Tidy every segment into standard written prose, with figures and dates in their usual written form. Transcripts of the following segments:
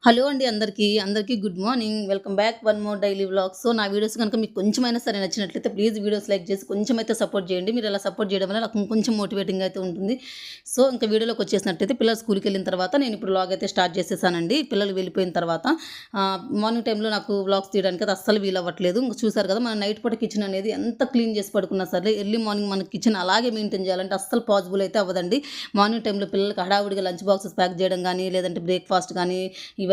Hello అండి అందరికీ good morning. Welcome back one more daily vlogs. So నా videos కనుక మీకు కొంచెమైనా సరే నచ్చినట్లయితే ప్లీజ్ వీడియోస్ లైక్ చేసి కొంచెం అయితే సపోర్ట్ చేయండి. మీరు అలా సపోర్ట్ చేయడం వల్ల నాకు కొంచెం మోటివేటింగ్ అయితే ఉంటుంది. సో ఇంకా వీడియోలోకి వచ్చేసినట్లయితే పిల్లలు స్కూల్కి వెళ్ళిన తర్వాత నేను ఇప్పుడు వ్లాగ్ అయితే స్టార్ట్ చేసేసానండి. పిల్లలు వెళ్ళిపోయిన తర్వాత మార్నింగ్ టైంలో నాకు వ్లాగ్స్ తీయడానికి అది అస్సలు వీలవ్వట్లేదు. ఇంకా చూసారు కదా, మన నైట్ పూట కిచెన్ అనేది ఎంత క్లీన్ చేసి పడుకున్నా సరే ఎర్లీ మార్నింగ్ మన కిచెన్ అలాగే మెయింటైన్ చేయాలంటే అస్సలు పాసిబుల్ అయితే అవ్వదండి. మార్నింగ్ టైంలో పిల్లలకి హడావుడిగా లంచ్ బాక్సెస్ ప్యాక్ చేయడం కానీ, లేదంటే బ్రేక్ఫాస్ట్ కానీ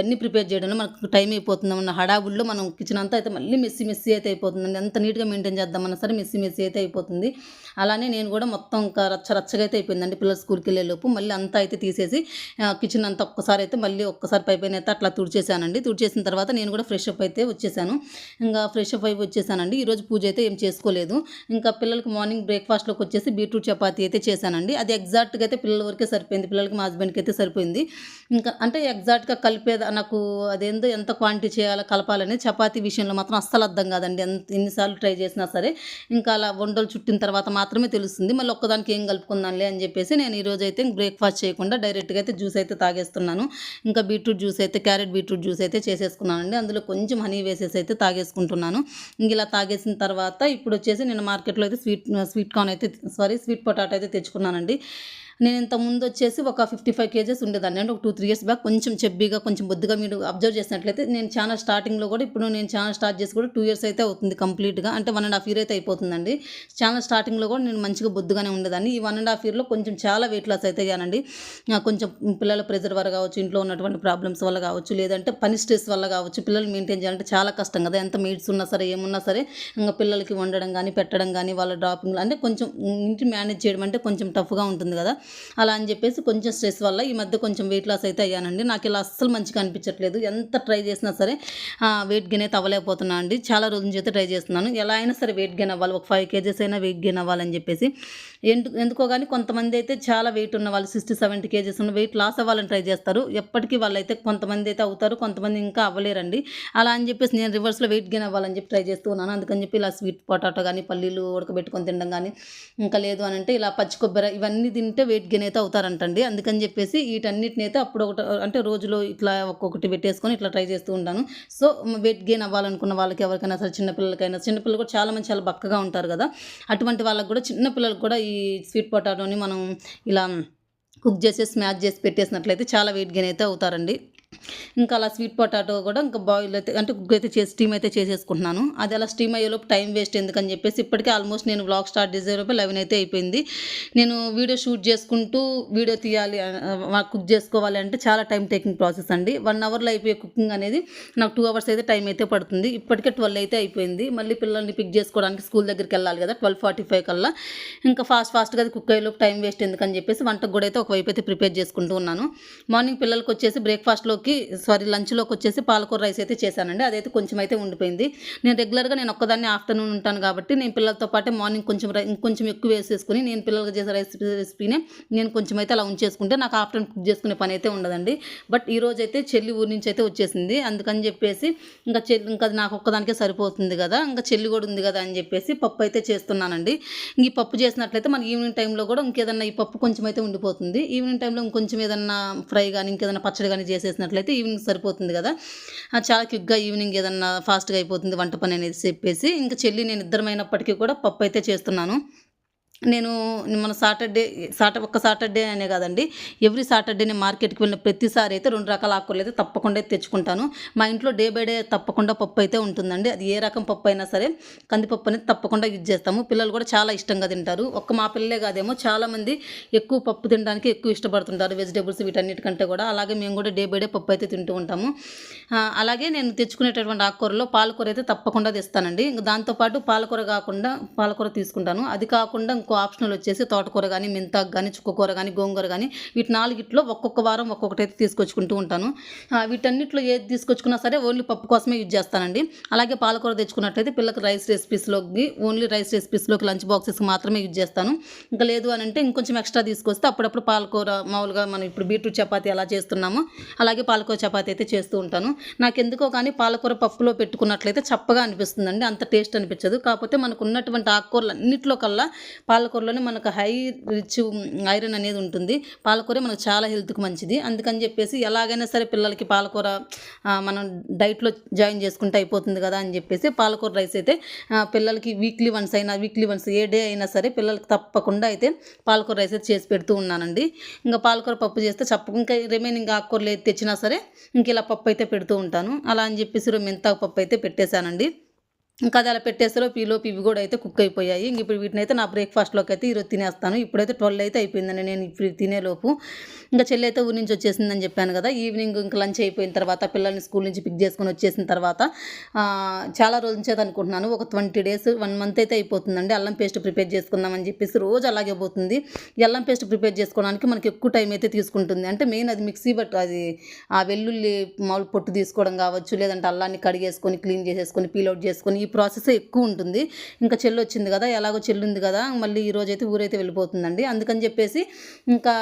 ఇవన్నీ ప్రిపేర్ చేయడంలో మనకు టైం అయిపోతుంది. ఉన్న హడావుడిలో మనం కిచెన్ అంతా అయితే మళ్ళీ మెస్సీ అయితే అయిపోతుందండి. ఎంత నీట్గా మెయింటైన్ చేద్దామన్నా సరే మెస్సీ అయితే అయిపోతుంది. అలానే నేను కూడా మొత్తం ఇంకా రచ్చగా అయితే అయిపోయిందండి. పిల్లలు స్కూల్కి వెళ్ళేలోపు మళ్ళీ అంతా అయితే తీసేసి కిచెన్ అంతా ఒక్కసారి అయితే మళ్ళీ ఒక్కసారి పైపైన అయితే అట్లా తుడిచేసానండి. తుడిచేసిన తర్వాత నేను కూడా ఫ్రెష్ అప్ అయితే వచ్చేసాను. ఇంకా ఫ్రెష్ అప్ అయిపోయి వచ్చేసానండి. ఈరోజు పూజ అయితే ఏం చేసుకోలేదు. ఇంకా పిల్లలకి మార్నింగ్ బ్రేక్ఫాస్ట్లోకి వచ్చేసి బీట్రూట్ చపాతీ అయితే చేశానండి. అది ఎగ్జాక్ట్గా అయితే పిల్లల వరకే సరిపోయింది. పిల్లలకి మా హస్బెండ్కి అయితే సరిపోయింది. ఇంకా అంటే ఎగ్జాక్ట్గా కలిపేది నాకు అదేందో ఎంత క్వాంటిటీ చేయాలో కలపాలని చపాతీ విషయంలో మాత్రం అస్సలు అర్థం కాదండి. ఎన్నిసార్లు ట్రై చేసినా సరే ఇంకా అలా వంటలు చుట్టిన తర్వాత మాత్రమే తెలుస్తుంది. మళ్ళీ ఒక్కదానికి ఏం కలుపుకుందాంలే అని చెప్పేసి నేను ఈరోజు అయితే బ్రేక్ఫాస్ట్ చేయకుండా డైరెక్ట్గా అయితే జ్యూస్ అయితే తాగేస్తున్నాను. ఇంకా క్యారెట్ బీట్రూట్ జ్యూస్ అయితే చేసేసుకున్నానండి. అందులో కొంచెం హనీ వేసేసి అయితే తాగేసుకుంటున్నాను. ఇంక ఇలా తాగేసిన తర్వాత ఇప్పుడు వచ్చేసి నేను మార్కెట్లో అయితే స్వీట్ పొటాటో అయితే తెచ్చుకున్నానండి. నేను ఇంతకుముందు వచ్చేసి ఒక 55 కేజెస్ ఉండేదాన్ని. అంటే ఒక 2-3 ఇయర్స్ బ్యాక్ కొంచెం చెబ్బీగా కొంచెం బొద్దుగా మీరు అబ్జర్వ్ చేసినట్లయితే నేను ఛానల్ స్టార్టింగ్లో కూడా ఇప్పుడు నేను ఛానల్ స్టార్ట్ చేసి కూడా 2 ఇయర్స్ అయితే అవుతుంది కంప్లీట్గా. అంటే 1.5 ఇయర్ అయితే అయిపోతుందండి. ఛానల్ స్టార్టింగ్లో కూడా నేను మంచిగా బొద్దుగానే ఉండేదాన్ని. ఈ 1.5 ఇయర్లో కొంచెం చాలా వెయిట్ లాస్ అయితే అయ్యానండి. కొంచెం పిల్లల ప్రెజర్ వల్ల కావచ్చు, ఇంట్లో ఉన్నటువంటి ప్రాబ్లమ్స్ వల్ల కావచ్చు, లేదంటే పని స్ట్రెస్ వల్ల కావచ్చు. పిల్లలు మెయింటైన్ చేయాలంటే చాలా కష్టం కదా. ఎంత మెయిడ్స్ ఉన్నా సరే ఏమున్నా సరే ఇంకా పిల్లలకి వండడం కానీ పెట్టడం కానీ వాళ్ళ డ్రాపింగ్ అంటే కొంచెం ఇంటి మేనేజ్ చేయడం అంటే కొంచెం టఫ్గా ఉంటుంది కదా. అలా అని చెప్పేసి కొంచెం స్ట్రెస్ వల్ల ఈ మధ్య కొంచెం వెయిట్ లాస్ అయితే అయ్యానండి. నాకు ఇలా అస్సలు మంచిగా అనిపించట్లేదు. ఎంత ట్రై చేసినా సరే వెయిట్ గెయిన్ అయితే అవ్వలేకపోతున్నాను అండి. చాలా రోజుల నుంచి అయితే ట్రై చేస్తున్నాను. ఎలా అయినా సరే వెయిట్ గెయిన్ అవ్వాలి, ఒక 5 కేజెస్ అయినా వెయిట్ గెయిన్ అవ్వాలని చెప్పేసి. ఎందుకో కానీ కొంతమంది అయితే చాలా వెయిట్ ఉన్న వాళ్ళు 60-70 కేజెస్ ఉన్న వెయిట్ లాస్ అవ్వాలని ట్రై చేస్తారు. ఎప్పటికీ వాళ్ళైతే కొంతమంది అయితే అవుతారు, కొంతమంది ఇంకా అవ్వలేరండి. అలా అని చెప్పేసి నేను రివర్స్లో వెయిట్ గెయిన్ అవ్వాలని చెప్పి ట్రై చేస్తూ ఉన్నాను. అందుకని చెప్పి ఇలా స్వీట్ పొటాటో కానీ, పల్లీలు ఉడకబెట్టుకొని తినడం కానీ, ఇంకా లేదు అని అంటే ఇలా పచ్చి కొబ్బరి ఇవన్నీ తింటే వెయిట్ గెయిన్ అయితే అవుతారంటండి. అందుకని చెప్పేసి వీటన్నిటిని అయితే అప్పుడు ఒకటి అంటే రోజులో ఇట్లా ఒక్కొక్కటి పెట్టేసుకొని ఇట్లా ట్రై చేస్తూ ఉంటాను. సో వెయిట్ గెయిన్ అవ్వాలనుకున్న వాళ్ళకి ఎవరికైనా సరే చిన్నపిల్లలు కూడా చాలామంది చాలా బక్కగా ఉంటారు కదా. అటువంటి వాళ్ళకి కూడా చిన్నపిల్లలకు కూడా ఈ స్వీట్ పొటాటోని మనం ఇలా కుక్ చేసి స్మాష్ చేసి పెట్టేసినట్లయితే చాలా వెయిట్ గెయిన్ అయితే అవుతారండి. ఇంకా అలా స్వీట్ పొటాటో కూడా ఇంకా బాయిల్ అయితే అంటే కుక్ అయితే చేసి స్టీమ్ అయితే చేసేసుకుంటున్నాను. అది అలా స్టీమ్ అయ్యేలోపు టైం వేస్ట్ ఎందుకని చెప్పేసి ఇప్పటికే ఆల్మోస్ట్ నేను వ్లాగ్ స్టార్ట్ చేసేలోపు 11 అయితే అయిపోయింది. నేను వీడియో షూట్ చేసుకుంటూ వీడియో తీయాలి, కుక్ చేసుకోవాలి అంటే చాలా టైం టేకింగ్ ప్రాసెస్ అండి. 1 అవర్లో అయిపోయే కుకింగ్ అనేది నాకు 2 అవర్స్ అయితే టైం అయితే పడుతుంది. ఇప్పటికే 12 అయితే అయిపోయింది. మళ్ళీ పిల్లల్ని పిక్ చేసుకోవడానికి స్కూల్ దగ్గరికి వెళ్ళాలి కదా 12:45 కల్లా. ఇంకా ఫాస్ట్గా అది కుక్ అయ్యేలోపు టైం వేస్ట్ ఎందుకని చెప్పేసి వంటకు కూడా అయితే ఒకవైపు అయితే ప్రిపేర్ చేసుకుంటూ ఉన్నాను. మార్నింగ్ పిల్లలకి వచ్చేసి లంచ్లోకి వచ్చేసి పాలకూర రైస్ అయితే చేశానండి. అదైతే కొంచెం అయితే ఉండిపోయింది. నేను రెగ్యులర్గా నేను ఒక్కదాన్ని ఆఫ్టర్నూన్ ఉంటాను కాబట్టి నేను పిల్లలతో పాటే మార్నింగ్ ఇంకొంచెం ఎక్కువ వేసేసుకుని నేను పిల్లలకి చేసే రెసిపీనే నేను కొంచెం అయితే అలా ఉంచేసుకుంటే నాకు ఆఫ్టర్నూన్ కుక్ చేసుకునే పని అయితే ఉండదండి. బట్ ఈరోజు అయితే చెల్లి ఊరి నుంచి అయితే వచ్చేసింది. అందుకని చెప్పేసి ఇంకా నాకు ఒక్కదానికే సరిపోతుంది కదా, ఇంకా చెల్లి కూడా ఉంది కదా అని చెప్పేసి పప్పు అయితే చేస్తున్నానండి. ఈ పప్పు చేసినట్లయితే మన ఈవినింగ్ టైంలో కూడా ఇంకేదన్నా ఈ పప్పు కొంచెం అయితే ఉండిపోతుంది. ఈవినింగ్ టైంలో ఇంకొంచెం ఏదన్నా ఫ్రై కానీ ఇంకేదన్నా పచ్చడి కానీ చేసేసినట్లయితే ఈవినింగ్ సరిపోతుంది కదా. చాలా క్విక్గా ఈవినింగ్ ఏదన్నా ఫాస్ట్గా అయిపోతుంది వంట పని అనేది చెప్పేసి ఇంకా చెల్లి నేను ఇద్దరమైనప్పటికీ కూడా పప్పు అయితే చేస్తున్నాను. నేను మన ఒక్క సాటర్డే అనే కాదండి, ఎవ్రీ సాటర్డే నేను మార్కెట్కి వెళ్ళిన ప్రతిసారి అయితే 2 రకాల ఆకుకూరలు అయితే తప్పకుండా అయితే తెచ్చుకుంటాను. మా ఇంట్లో డే బై డే తప్పకుండా పప్పు అయితే ఉంటుందండి. అది ఏ రకం పప్పు అయినా సరే కందిపప్పు అనేది తప్పకుండా యూజ్ చేస్తాము. పిల్లలు కూడా చాలా ఇష్టంగా తింటారు. మా పిల్లలే కాదేమో చాలామంది ఎక్కువ పప్పు తినడానికి ఎక్కువ ఇష్టపడుతుంటారు, వెజిటేబుల్స్ వీటన్నిటికంటే కూడా. అలాగే మేము కూడా డే బై డే పప్పు అయితే తింటూ ఉంటాము. అలాగే నేను తెచ్చుకునేటటువంటి ఆకుకూరలో పాలకూర అయితే తప్పకుండా తెస్తానండి. దాంతోపాటు పాలకూర తీసుకుంటాను. అది కాకుండా ఆప్షనల్ వచ్చేసి తోటకూర కానీ, మెంతాకు కానీ, చుక్కకూర కానీ, గోంగూర కానీ వీటి 4గిట్లో ఒక్కొక్క వారం ఒక్కొక్కటి అయితే తీసుకొచ్చుకుంటూ ఉంటాను. వీటన్నిటిలో ఏది తీసుకొచ్చుకున్నా సరే ఓన్లీ పప్పు కోసమే యూజ్ చేస్తానండి. అలాగే పాలకూర తెచ్చుకున్నట్లయితే పిల్లలకు ఓన్లీ రైస్ రెసిపీస్లోకి లంచ్ బాక్సెస్కి మాత్రమే యూజ్ చేస్తాను. ఇంకా లేదు అని అంటే ఇంకొంచెం ఎక్స్ట్రా తీసుకొస్తే అప్పుడప్పుడు పాలకూర మామూలుగా మనం ఇప్పుడు బీట్రూట్ చపాతీ ఎలా చేస్తున్నామో అలాగే పాలకూర చపాతీ అయితే చేస్తూ ఉంటాను. నాకెందుకో కానీ పాలకూర పప్పులో పెట్టుకున్నట్లయితే చప్పగా అనిపిస్తుందండి, అంత టేస్ట్ అనిపించదు. కాకపోతే మనకు ఉన్నటువంటి ఆకుకూరలు అన్నింటిలో కల్లా పాలకూరలోనే మనకు హై రిచ్ ఐరన్ అనేది ఉంటుంది. పాలకూర మనకు చాలా హెల్త్కి మంచిది. అందుకని చెప్పేసి ఎలాగైనా సరే పిల్లలకి పాలకూర మనం డైట్లో జాయిన్ చేసుకుంటే అయిపోతుంది కదా అని చెప్పేసి పాలకూర రైస్ అయితే పిల్లలకి వీక్లీ వన్స్ ఏ డే అయినా సరే పిల్లలకి తప్పకుండా అయితే పాలకూర రైస్ అయితే చేసి పెడుతూ ఉన్నానండి. ఇంకా పాలకూర పప్పు చేస్తే ఇంకా రిమైనింగ్ ఆకుకూరలు ఏది తెచ్చినా సరే ఇంక ఇలా పప్పు అయితే పెడుతూ ఉంటాను. అలా అని చెప్పేసి మెంతాకు పప్పు అయితే పెట్టేశానండి. ఇంకా అది అలా పెట్టేసేలోపు ఈలోపు ఇవి కూడా అయితే కుక్ అయిపోయాయి. ఇంక ఇప్పుడు వీటిని అయితే నా బ్రేక్ఫాస్ట్లోకి అయితే ఈరోజు తినేస్తాను. ఇప్పుడైతే 12 అయితే అయిపోయిందండి నేను ఇప్పుడు తినేలోపు. ఇంకా చెల్లి అయితే ఊరి నుంచి వచ్చేసిందని చెప్పాను కదా. ఈవినింగ్ ఇంకా లంచ్ అయిపోయిన తర్వాత పిల్లల్ని స్కూల్ నుంచి పిక్ చేసుకొని వచ్చేసిన తర్వాత చాలా రోజుల నుంచి అనుకుంటున్నాను, ఒక 20 days 1 month అయితే అయిపోతుందండి అల్లం పేస్ట్ ప్రిపేర్ చేసుకుందామని చెప్పేసి రోజు అలాగే పోతుంది. ఈ అల్లం పేస్ట్ ప్రిపేర్ చేసుకోవడానికి మనకి ఎక్కువ టైం అయితే తీసుకుంటుంది. అంటే మెయిన్ అది మిక్సీ బట్ అది ఆ వెల్లుల్లి మామూలు పొట్టు తీసుకోవడం కావచ్చు, లేదంటే అల్లాన్ని కడిగేసుకొని క్లీన్ చేసేసుకొని పీల్అవుట్ చేసుకొని ఈ ప్రాసెస్ ఎక్కువ ఉంటుంది. ఇంకా చెల్లి వచ్చింది కదా, ఎలాగో చెల్లి ఉంది కదా, మళ్ళీ ఈ రోజైతే ఊరైతే వెళ్ళిపోతుందండి. అందుకని చెప్పేసి ఇంకా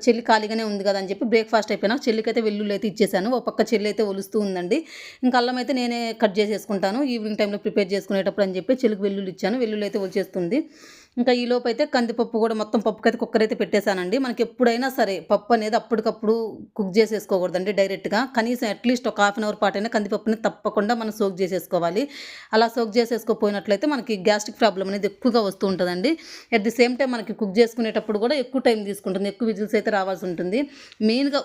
చెల్లి ఖాళీగానే ఉంది కదా అని చెప్పి బ్రేక్ఫాస్ట్ అయిపోయినా చెల్లికి అయితే వెల్లుల్లి అయితే ఇచ్చేసాను. ఒక పక్క చెల్లి అయితే ఒలుస్తూ ఉందండి. ఇంకా అల్లం అయితే నేనే కట్ చేసేసుకుంటాను ఈవినింగ్ టైంలో ప్రిపేర్ చేసుకునేటప్పుడు అని చెప్పి చెల్లికి వెల్లుల్లి ఇచ్చాను. వెల్లుల్లి అయితే ఒలిచేస్తుంది. ఇంకా ఈలోపు అయితే కందిపప్పు కూడా మొత్తం పప్పుకైతే కుక్కర్ అయితే పెట్టేశానండి. మనకి ఎప్పుడైనా సరే పప్పు అనేది అప్పటికప్పుడు కుక్ చేసేసుకోకూడదండి డైరెక్ట్గా. కనీసం అట్లీస్ట్ ఒక 1/2 hour పాటైనా కందిపప్పుని తప్పకుండా మనం సోక్ చేసేసుకోవాలి. అలా సోక్ చేసేసుకోపోయినట్లయితే మనకి గ్యాస్ట్రిక్ ప్రాబ్లం అనేది ఎక్కువగా వస్తూ ఉంటుందండి. అట్ ది సేమ్ టైం మనకి కుక్ చేసుకునేటప్పుడు కూడా ఎక్కువ టైం తీసుకుంటుంది, ఎక్కువ విజిల్స్ అయితే రావాల్సి ఉంటుంది. మెయిన్గా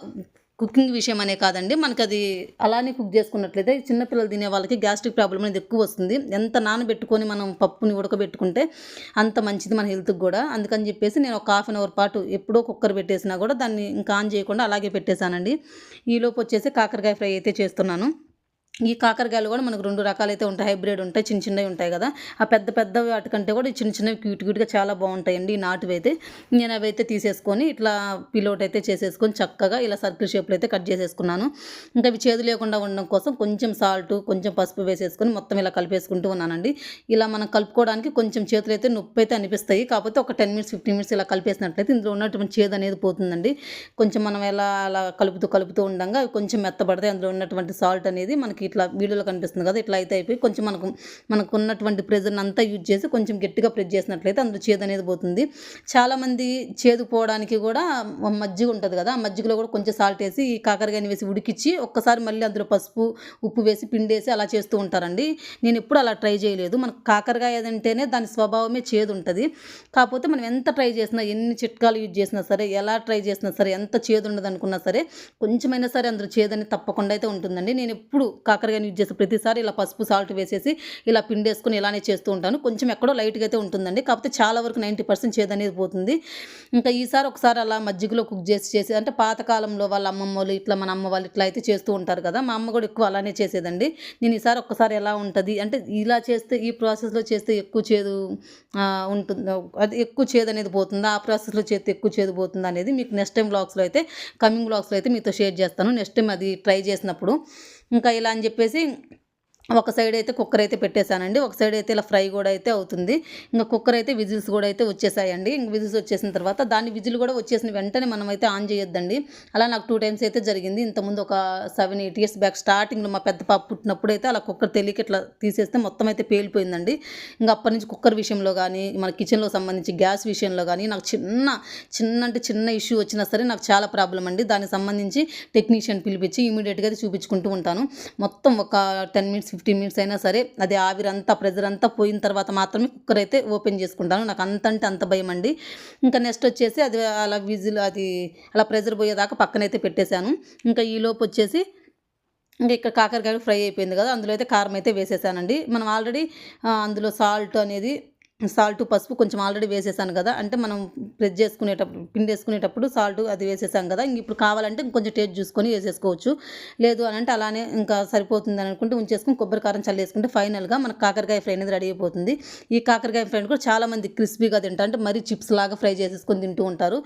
కుకింగ్ విషయం అనే కాదండి, మనకు అది అలానే కుక్ చేసుకున్నట్లయితే చిన్నపిల్లలు తినే వాళ్ళకి గ్యాస్ట్రిక్ ప్రాబ్లం అనేది ఎక్కువ వస్తుంది. ఎంత నానబెట్టుకొని మనం పప్పుని ఉడకబెట్టుకుంటే అంత మంచిది మన హెల్త్కి కూడా. అందుకని చెప్పేసి నేను ఒక 1/2 hour పాటు ఎప్పుడో కుక్కర్ పెట్టేసినా కూడా దాన్ని ఇంకా ఆన్ చేయకుండా అలాగే పెట్టేశానండి. ఈలోపు వచ్చేసి కాకరకాయ ఫ్రై అయితే చేస్తున్నాను. ఈ కాకరకాయలు కూడా మనకు 2 రకాలైతే ఉంటాయి. హైబ్రిడ్ ఉంటాయి, చిన్న చిన్నవి ఉంటాయి కదా. ఆ పెద్ద వాటికంటే కూడా చిన్న చిన్నవి క్యూట్గా చాలా బాగుంటాయండి. ఈ నాటువి అయితే నేను అవి అయితే తీసేసుకొని ఇట్లా పిల్లోట్ అయితే చేసేసుకొని చక్కగా ఇలా సర్కిల్ షేప్లో అయితే కట్ చేసేసుకున్నాను. ఇంకా అవి చేదు లేకుండా ఉండడం కోసం కొంచెం సాల్ట్, కొంచెం పసుపు వేసేసుకొని మొత్తం ఇలా కలిపేసుకుంటూ ఉన్నానండి. ఇలా మనం కలుపుకోవడానికి కొంచెం చేతులు అయితే నొప్పి అయితే అనిపిస్తాయి. కాకపోతే ఒక 10 minutes 15 minutes ఇలా కలిపేసినట్లయితే ఇందులో ఉన్నటువంటి చేదు అనేది పోతుందండి. కొంచెం మనం ఎలా అలా కలుపుతూ ఉండగా అవి కొంచెం మెత్తబడతాయి. అందులో ఉన్నటువంటి సాల్ట్ అనేది మనకి ఇట్లా వీడియోలో కనిపిస్తుంది కదా, ఇట్లా అయితే అయిపోయి కొంచెం మనకు ఉన్నటువంటి ప్రెజర్ని అంతా యూజ్ చేసి కొంచెం గట్టిగా ప్రెస్ చేసినట్లయితే అందులో చేదు అనేది పోతుంది. చాలామంది చేదు పోవడానికి కూడా మజ్జిగ ఉంటుంది కదా, ఆ మజ్జిగలో కూడా కొంచెం సాల్ట్ వేసి ఈ కాకరకాయని వేసి ఉడికిచ్చి ఒక్కసారి మళ్ళీ అందులో పసుపు ఉప్పు వేసి పిండేసి అలా చేస్తూ ఉంటారండి. నేను ఎప్పుడు అలా ట్రై చేయలేదు. మనకు కాకరకాయ అంటేనే దాని స్వభావమే చేదు ఉంటుంది. కాకపోతే మనం ఎంత ట్రై చేసినా, ఎన్ని చిట్కాలు యూజ్ చేసినా సరే, ఎలా ట్రై చేసినా సరే, ఎంత చేదు ఉండదు అనుకున్నా సరే కొంచెమైనా సరే అందులో చేదని తప్పకుండా అయితే ఉంటుందండి. నేను ఎప్పుడు కాకరకాయని యూజ్ చేస్తే ప్రతిసారి ఇలా పసుపు సాల్ట్ వేసేసి ఇలా పిండేసుకొని ఇలానే చేస్తూ ఉంటాను. కొంచెం ఎక్కడో లైట్గా అయితే ఉంటుందండి, కాకపోతే చాలా వరకు 90% చేదు అనేది పోతుంది. ఇంకా ఈసారి ఒకసారి అలా మజ్జిగలో కుక్ చేసి అంటే పాతకాలంలో వాళ్ళ అమ్మమ్మ వాళ్ళు ఇట్లా మన అమ్మ వాళ్ళు ఇట్లా అయితే చేస్తూ ఉంటారు కదా, మా అమ్మ కూడా ఎక్కువ అలానే చేసేదండి. నేను ఈసారి ఒక్కసారి ఎలా ఉంటుంది అంటే ఇలా చేస్తే ఈ ప్రాసెస్లో చేస్తే ఎక్కువ చేదు ఉంటుంది, అది ఎక్కువ చేదు అనేది పోతుంది, ఆ ప్రాసెస్లో చేస్తే ఎక్కువ చేదు పోతుంది అనేది మీకు నెక్స్ట్ టైం వ్లాగ్స్లో అయితే కమింగ్ వ్లాగ్స్లో అయితే మీతో షేర్ చేస్తాను నెక్స్ట్ టైం అది ట్రై చేసినప్పుడు. ఇంకా ఇలా అని చెప్పేసి ఒక సైడ్ అయితే కుక్కర్ అయితే పెట్టేశానండి. ఒక సైడ్ అయితే ఇలా ఫ్రై కూడా అయితే అవుతుంది. ఇంకా కుక్కర్ అయితే విజిల్స్ కూడా అయితే వచ్చేసాయండి. ఇంక విజిల్స్ వచ్చేసిన తర్వాత దాన్ని విజిల్ కూడా వచ్చేసిన వెంటనే మనం అయితే ఆన్ చేయొద్దండి. అలా నాకు 2 times అయితే జరిగింది. ఇంతకుముందు ఒక 7-8 years బ్యాక్ స్టార్టింగ్లో మా పెద్ద పాప పుట్టినప్పుడు అయితే అలా కుక్కర్ తెలియక ఇట్లా తీసేస్తే మొత్తం అయితే పేలిపోయిందండి. ఇంకా అప్పటి నుంచి కుక్కర్ విషయంలో కానీ, మన కిచెన్లో సంబంధించి గ్యాస్ విషయంలో కానీ నాకు చిన్న ఇష్యూ వచ్చినా సరే నాకు చాలా ప్రాబ్లం అండి. దానికి సంబంధించి టెక్నీషియన్ పిలిపించి ఇమీడియట్గా అయితే చూపించుకుంటూ ఉంటాను. మొత్తం ఒక 10 minutes 15 minutes అయినా సరే అది ఆవిరంతా ప్రెజర్ అంతా పోయిన తర్వాత మాత్రమే కుక్కర్ అయితే ఓపెన్ చేసుకుంటాను. నాకు అంత భయం అండి. ఇంకా నెక్స్ట్ వచ్చేసి అది అలా విజిల్ అది అలా ప్రెజర్ పోయేదాకా పక్కనైతే పెట్టేశాను. ఇంకా ఈలోపు వచ్చేసి ఇంకా ఇక్కడ కాకరకాయ ఫ్రై అయిపోయింది కదా, అందులో అయితే కారం అయితే వేసేసానండి. మనం ఆల్రెడీ అందులో సాల్ట్ పసుపు కొంచెం ఆల్రెడీ వేసేసాను కదా, అంటే మనం ప్రెస్ చేసుకునేటప్పుడు పిండేసుకునేటప్పుడు సాల్ట్ అది వేసేసాం కదా, ఇంక ఇప్పుడు కావాలంటే ఇంకొంచెం టేస్ట్ చూసుకొని వేసేసుకోవచ్చు. లేదు అని అంటే అలానే ఇంకా సరిపోతుంది అని అనుకుంటే ఉంచేసుకుని కొబ్బరి కారం చల్లేసుకుంటే ఫైనల్గా మనకు కాకరకాయ ఫ్రై అనేది రెడీ అయిపోతుంది. ఈ కాకరకాయ ఫ్రై కూడా చాలామంది క్రిస్పీగా తింటారు, అంటే మరీ చిప్స్ లాగా ఫ్రై చేసేసుకొని తింటూ ఉంటారు.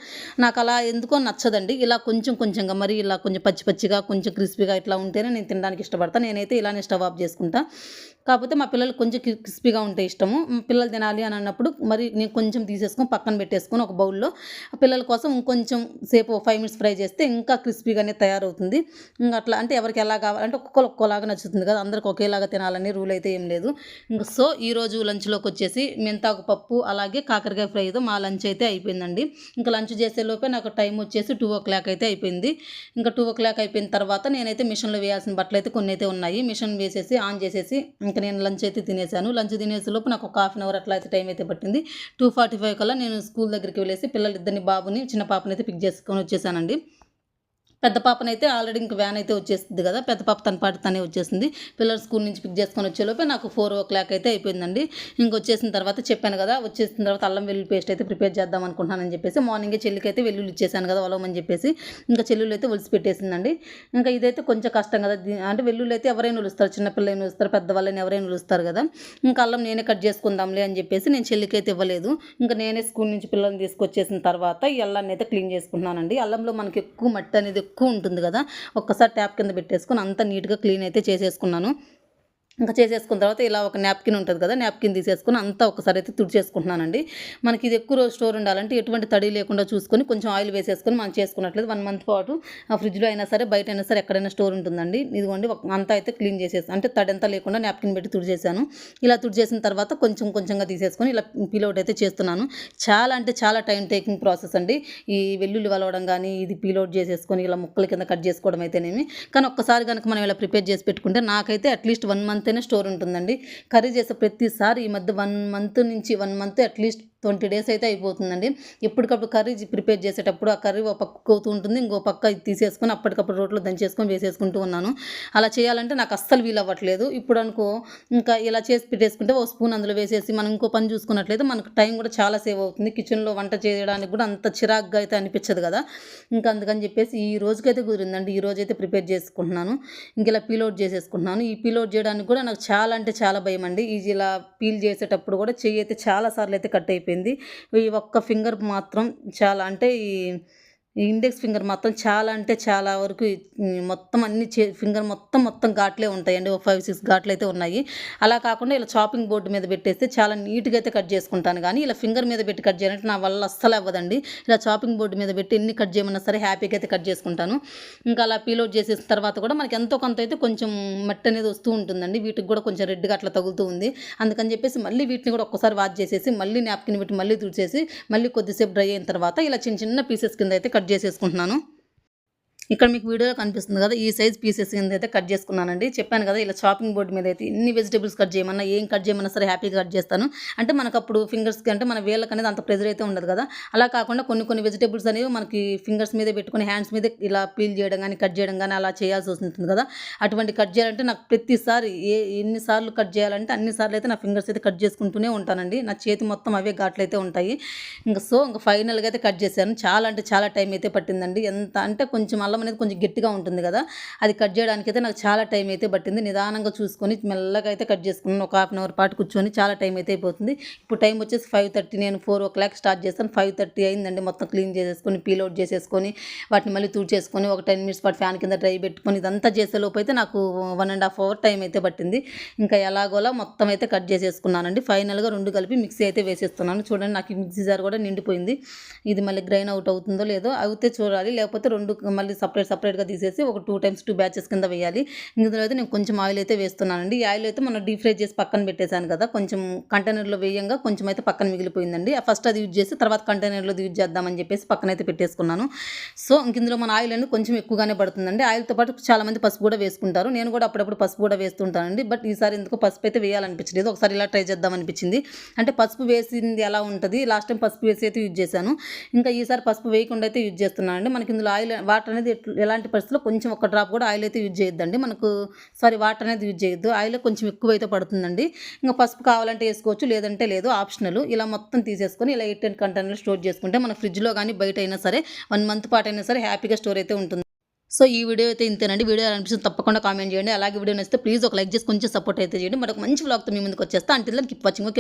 నాకు అలా ఎందుకో నచ్చదండి. ఇలా కొంచెంగా మరి ఇలా కొంచెం పచ్చిగా కొంచెం క్రిస్పీగా ఇట్లా ఉంటేనే నేను తినడానికి ఇష్టపడతాను. నేనైతే ఇలానే స్టవ్ ఆఫ్ చేసుకుంటా. కాకపోతే మా పిల్లలు కొంచెం క్రిస్పీగా ఉంటే ఇష్టము. పిల్లలు తినాలి అని అన్నప్పుడు మరి నేను కొంచెం తీసేసుకొని పక్కన పెట్టేసుకొని ఒక బౌల్లో పిల్లల కోసం ఇంకొంచెం సేపు 5 మినిట్స్ ఫ్రై చేస్తే ఇంకా క్రిస్పీగానే తయారవుతుంది. ఇంకా అట్లా అంటే ఎవరికి ఎలా కావాలంటే ఒక్కొక్కరు ఒక్కోలాగా నచ్చుతుంది కదా, అందరికి ఒకేలాగా తినాలని రూల్ అయితే ఏం లేదు. ఇంకా సో ఈరోజు లంచ్లోకి వచ్చేసి మెంతాకు పప్పు అలాగే కాకరకాయ ఫ్రైతో మా లంచ్ అయితే అయిపోయిందండి. ఇంకా లంచ్ చేసేలోపే నాకు టైం వచ్చేసి 2:00 అయితే అయిపోయింది. ఇంకా 2:00 అయిపోయిన తర్వాత నేనైతే మిషన్లో వేయాల్సిన బట్టలు అయితే కొన్ని అయితే ఉన్నాయి. మిషన్ వేసేసి ఆన్ చేసేసి ఇంకా నేను లంచ్ అయితే తినేసాను. లంచ్ తినేసేలోపు నాకు ఒక 1/2 అవర్ అట్లా అయితే టైం అయితే పట్టింది. 2:45 కల్లా నేను స్కూల్ దగ్గరికి వెళ్ళేసి పిల్లలిద్దరిని బాబుని చిన్న పాపని అయితే పిక్ చేసుకొని వచ్చేసానండి. పెద్ద పాపనైతే ఆల్రెడీ ఇంక వ్యాన్ అయితే వచ్చేస్తుంది కదా, పెద్ద పాప తన పాటు తనే వచ్చేసింది. పిల్లలు స్కూల్ నుంచి పిక్ చేసుకొని వచ్చేలోపే నాకు 4:00 అయితే అయిపోయిందండి. వచ్చేసిన తర్వాత చెప్పాను కదా, వచ్చేసిన తర్వాత అల్లం వెల్లుల్లి పేస్ట్ అయితే ప్రిపేర్ చేద్దాం అనుకుంటున్నానని చెప్పేసి మార్నింగే చెల్లికి అయితే వెల్లుల్లి ఇచ్చేసాను కదా ఒలవమని చెప్పేసి, ఇంకా చెల్లుళ్ళు అయితే ఒలిసి పెట్టేసిందండి. ఇంకా ఇదైతే కొంచెం కష్టం కదా, అంటే వెల్లుల్లి అయితే ఎవరైనా ఒలుస్తారు, చిన్నపిల్లలు ఒలుస్తారు, పెద్దవాళ్ళని ఎవరైనా ఒలుస్తారు కదా. ఇంకా అల్లం నేనే కట్ చేసుకుందాంలే అని చెప్పేసి నేను చెల్లికి అయితే ఇవ్వలేదు. ఇంకా నేనే స్కూల్ నుంచి పిల్లల్ని తీసుకొచ్చేసిన తర్వాత ఈ అల్లాన్ని అయితే క్లీన్ చేసుకుంటున్నానండి. అల్లంలో మనకి ఎక్కువ మట్టి అనేది ఎక్కువ ఉంటుంది కదా, ఒక్కసారి ట్యాప్ కింద పెట్టేసుకొని అంతా నీట్గా క్లీన్ అయితే చేసేసుకున్నాను. ఇంకా చేసేసుకున్న తర్వాత ఇలా ఒక నాప్కిన్ ఉంటుంది కదా, నాప్కిన్ తీసేసుకొని అంతా ఒకసారి అయితే తుడిచేసుకుంటున్నానండి. మనకి ఇది ఎక్కువ రోజు స్టోర్ ఉండాలంటే ఎటువంటి తడి లేకుండా చూసుకొని కొంచెం ఆయిల్ వేసేసుకొని మనం చేసుకున్నట్లయితే 1 మంత్ పాటు ఆ ఫ్రిడ్జ్లో అయినా సరే బయట అయినా సరే ఎక్కడైనా స్టోర్ ఉంటుందండి. ఇదిగోండి అంతా అయితే క్లీన్ చేసేసి అంటే తడి అంతా లేకుండా నాప్కిన్ పెట్టి తుడిచేసాను. ఇలా తుడిచేసిన తర్వాత కొంచెం కొంచెంగా తీసేసుకొని ఇలా పీల్ అవుట్ అయితే చేస్తున్నాను. చాలా అంటే చాలా టైం టేకింగ్ ప్రాసెస్ అండి. ఈ వెల్లుల్లి వలవడం కానీ ఇది పీల్ అవుట్ చేసేసుకొని ఇలా ముక్కల కింద కట్ చేసుకోవడం అయితేనేమి. కానీ ఒక్కసారి కనుక మనం ఇలా ప్రిపేర్ చేసి పెట్టుకుంటే నాకైతే అట్లీస్ట్ 1 మంత్ అయినా స్టోర్ ఉంటుందండి. కర్రీ చేసే ప్రతిసారి ఈ మధ్య 1 మంత్ అట్లీస్ట్ 20 డేస్ అయితే అయిపోతుందండి. ఎప్పటికప్పుడు కర్రీ ప్రిపేర్ చేసేటప్పుడు ఆ కర్రీ ఒక పక్క అవుతూ ఉంటుంది, ఇంకో పక్క ఇది తీసేసుకొని అప్పటికప్పుడు రోట్లో దంచేసుకొని వేసేసుకుంటూ ఉన్నాను. అలా చేయాలంటే నాకు అస్సలు వీలు అవ్వట్లేదు. ఇప్పుడు అనుకో ఇంకా ఇలా చేసి పెట్టేసుకుంటే ఒక స్పూన్ అందులో వేసేసి మనం ఇంకో పని చూసుకున్నట్లయితే మనకు టైం కూడా చాలా సేవ్ అవుతుంది. కిచెన్లో వంట చేయడానికి కూడా అంత చిరాగ్గా అయితే అనిపించదు కదా. ఇంకా అందుకని చెప్పేసి ఈ రోజుకైతే కుదిరిందండి. ఈ రోజైతే ప్రిపేర్ చేసుకుంటున్నాను. ఇంక ఇలా పీల్ అవుట్ చేసేసుకుంటున్నాను. ఈ పీల్ అవుట్ చేయడానికి కూడా నాకు చాలా అంటే చాలా భయం అండి. ఇలా పీల్ చేసేటప్పుడు కూడా చెయ్యి అయితే చాలా సార్లు అయితే కట్ అయిపోయింది. ఈ ఒక్క ఫింగర్ మాత్రం చాలా అంటే ఈ ఇండెక్స్ ఫింగర్ మాత్రం చాలా అంటే చాలా వరకు మొత్తం అన్ని ఫింగర్ మొత్తం ఘాట్లే ఉంటాయండి. ఒక 5-6 ఘాట్లు అయితే ఉన్నాయి. అలా కాకుండా ఇలా చాపింగ్ బోర్డు మీద పెట్టేస్తే చాలా నీట్గా అయితే కట్ చేసుకుంటాను. కానీ ఇలా ఫింగర్ మీద పెట్టి కట్ చేయాలంటే నా వల్ల అస్సలు అవ్వదండి. ఇలా చాపింగ్ బోర్డు మీద పెట్టి ఎన్ని కట్ చేయమన్నా సరే హ్యాపీగా అయితే కట్ చేసుకుంటాను. ఇంకా అలా పీల్ అవుట్ చేసేసిన తర్వాత కూడా మనకి ఎంతో కొంత అయితే కొంచెం మట్టి అనేది వస్తూ ఉంటుందండి. వీటికి కూడా కొంచెం రెడ్గా అట్లా తగులుతూ ఉంది. అందుకని చెప్పేసి మళ్ళీ వీటిని కూడా ఒక్కసారి వాష్ చేసేసి మళ్ళీ నాప్కిన్ పెట్టి మళ్ళీ తుడిచేసి మళ్ళీ కొద్దిసేపు డ్రై అయిన తర్వాత ఇలా చిన్న పీసెస్ కింద అయితే కట్ చేసేసుకుంటున్నాను. ఇక్కడ మీకు వీడియోలో కనిపిస్తుంది కదా, ఈ సైజ్ పీసెస్ కింద అయితే కట్ చేసుకున్నానండి. చెప్పాను కదా ఇలా చాపింగ్ బోర్డు మీద అయితే ఎన్ని వెజిటేబుల్స్ కట్ చేయమన్నా ఏం కట్ చేయమన్నా సరే హ్యాపీగా కట్ చేస్తాను. అంటే మనకు అప్పుడు ఫింగర్స్కి అంటే మన వేళ్ళకి అనేది అంత ప్రెజర్ అయితే ఉండదు కదా. అలా కాకుండా కొన్ని వెజిటేబుల్స్ అనేవి మనకి ఫింగర్స్ మీదే పెట్టుకుని హ్యాండ్స్ మీద ఇలా పీల్ చేయడం కానీ కట్ చేయడం కానీ అలా చేయాల్సి వస్తుంది కదా. అటువంటి కట్ చేయాలంటే నాకు ప్రతిసారి ఎన్నిసార్లు కట్ చేయాలంటే అన్నిసార్లు అయితే నా ఫింగర్స్ అయితే కట్ చేసుకుంటూనే ఉంటానండి. నా చేతి మొత్తం అవే ఘాట్లు అయితే ఉంటాయి. ఇంకా ఫైనల్గా అయితే కట్ చేశాను. చాలా అంటే చాలా టైం అయితే పట్టిందండి. ఎంత అంటే కొంచెం అల్లం అనేది కొంచెం గట్టిగా ఉంటుంది కదా, అది కట్ చేయడానికి అయితే నాకు చాలా టైం అయితే పట్టింది. నిదానంగా చూసుకొని మెల్లగా అయితే కట్ చేసుకున్నాను. ఒక 1/2 అవర్ పాటు కూర్చొని చాలా టైం అయితే అయిపోతుంది. ఇప్పుడు టైం వచ్చేసి 5:30. నేను 4:00 స్టార్ట్ చేస్తాను. 5:30 అయిందండి. మొత్తం క్లీన్ చేసేసుకొని పీల్ అవుట్ చేసేసుకొని వాటిని మళ్ళీ తుడిచేసుకొని ఒక 10 మినిట్స్ పాటు ఫ్యాన్ కింద డ్రై పెట్టుకొని ఇదంతా చేసేలోపు అయితే నాకు 1.5 అవర్ టైం అయితే పట్టింది. ఇంకా ఎలాగోలా మొత్తం అయితే కట్ చేసేసుకున్నానండి. ఫైనల్గా 2 కలిపి మిక్సీ అయితే వేసేస్తున్నాను. చూడండి నాకు ఈ మిక్సీ జార్ కూడా నిండిపోయింది. ఇది మళ్ళీ గ్రైన్ అవుట్ అవుతుందో లేదో అయితే చూడాలి. లేకపోతే 2 మళ్ళీ సపరేట్గా తీసేసి ఒక 2 times 2 బ్యాచెస్ కింద వేయాలి. ఇందులో అయితే నేను కొంచెం ఆయిల్ అయితే వేస్తున్నానండి. ఈ ఆయిల్ అయితే మనం డీప్ ఫ్రై చేసి పక్కన పెట్టేశాను కదా, కొంచెం కంటైనర్లో వేయంగా కొంచెం అయితే పక్కన మిగిలిపోయిందండి. ఫస్ట్ అది యూజ్ చేసి తర్వాత కంటైనర్లో యూజ్ చేద్దామని చెప్పేసి పక్కన అయితే పెట్టేసుకున్నాను. సో ఇందులో మన ఆయిల్ అనేది కొంచెం ఎక్కువగానే పడుతుందండి. ఆయిల్తో పాటు చాలామంది పసుపు కూడా వేసుకుంటారు. నేను కూడా అప్పుడప్పుడు పసుపు కూడా వేస్తుంటానండి. బట్ ఈసారి ఎందుకు పసుపు అయితే వేయాలనిపించలేదు. ఒకసారి ఇలా ట్రై చేద్దామనిపించింది. అంటే పసుపు వేసింది ఎలా ఉంటుంది, లాస్ట్ టైం పసుపు వేసి అయితే యూజ్ చేశాను. ఇంకా ఈసారి పసుపు వేయకుండా అయితే యూజ్ చేస్తున్నానండి. మనకి ఇందులో ఆయిల్ వాటర్ అనేది ఎలాంటి పరిస్థితుల్లో కొంచెం ఒక డ్రాప్ కూడా ఆయిల్ అయితే యూజ్ చేయొద్దండి. వాటర్ అనేది యూజ్ చేయొద్దు. ఆయిల్ కొంచెం ఎక్కువ అయితే పడుతుందండి. ఇంకా పసుపు కావాలంటే వేసుకోవచ్చు, లేదంటే లేదు, ఆప్షనల్. ఇలా మొత్తం తీసేసుకొని ఇలా 8 కంటైనర్లు స్టోర్ చేసుకుంటే మన ఫ్రిడ్జ్లో కానీ బయట అయినా సరే 1 మంత్ పాటు అయినా సరే హ్యాపీగా స్టోర్ అయితే ఉంటుంది. సో ఈ వీడియో అయితే ఇంతేనండి. వీడియో అనిపిస్తుంది తప్పకుండా కామెంట్ చేయండి. అలాగే వీడియో నచ్చితే ప్లీజ్ ఒక లైక్ చేసి కొంచెం సపోర్ట్ అయితే చేయండి. మరొక మంచి వ్లాగ్తో మీ ముందుకు వచ్చేస్తా. Until then keep watching.